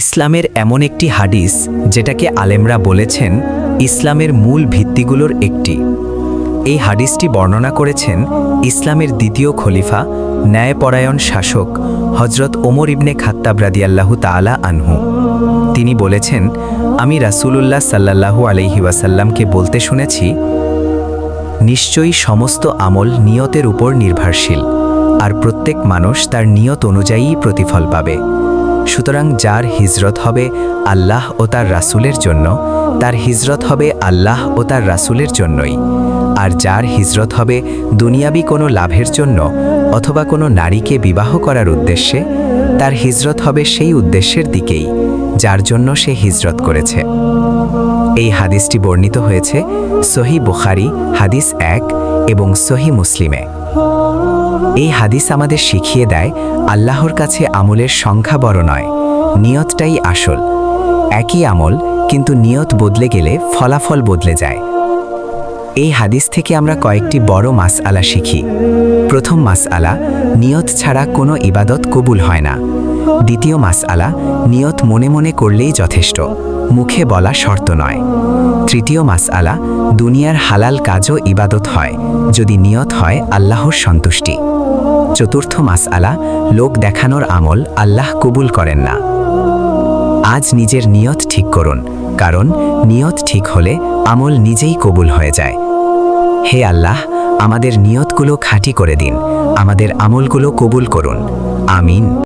ইসলামের এমন একটি হাদিস যেটাকে আলেমরা বলেছেন ইসলামের মূল ভিত্তিগুলোর একটি। এই হাদিসটি বর্ণনা করেছেন ইসলামের দ্বিতীয় খলিফা, ন্যায়পরায়ণ শাসক হজরত ওমর ইবনে খাত্তাব রাদিয়াল্লাহু তাআলা আনহু। তিনি বলেছেন, আমি রাসূলুল্লাহ সাল্লাল্লাহু আলাইহি ওয়াসাল্লামকে বলতে শুনেছি, নিশ্চয়ই সমস্ত আমল নিয়তের উপর নির্ভরশীল, আর প্রত্যেক মানুষ তার নিয়ত অনুযায়ী প্রতিফল পাবে। সুতরাং যার হিজরত হবে আল্লাহ ও তার রাসূলের জন্য, তার হিজরত হবে আল্লাহ ও তার রাসূলের জন্যই। আর যার হিজরত হবে দুনিয়াবি কোনো লাভের জন্য অথবা কোনো নারীকে বিবাহ করার উদ্দেশ্যে, তার হিজরত হবে সেই উদ্দেশ্যের দিকেই যার জন্য সে হিজরত করেছে। এই হাদিসটি বর্ণিত হয়েছে সহিহ বুখারী হাদিস 1 এবং সহিহ মুসলিমে। এই হাদিস আমাদের শিখিয়ে দেয় আল্লাহর কাছে আমলের সংখ্যা বড় নয়, নিয়তটাই আসল। একই আমল কিন্তু নিয়ত বদলে গেলে ফলাফল বদলে যায়। এই হাদিস থেকে আমরা কয়েকটি বড় মাসআলা শিখি। প্রথম মাসআলা, নিয়ত ছাড়া কোনো ইবাদত কবুল হয় না। দ্বিতীয় মাসআলা, নিয়ত মনে মনে করলেই যথেষ্ট, মুখে বলা শর্ত নয়। তৃতীয় মাসআলা, দুনিয়ার হালাল কাজও ইবাদত হয় যদি নিয়ত হয় আল্লাহর সন্তুষ্টি। চতুর্থ মাসআলা, লোক দেখানোর আমল আল্লাহ কবুল করেন না। আজ নিজের নিয়ত ঠিক করুন, কারণ নিয়ত ঠিক হলে আমল নিজেই কবুল হয়ে যায়। হে আল্লাহ, আমাদের নিয়তগুলো খাঁটি করে দিন, আমাদের আমলগুলো কবুল করুন। আমিন।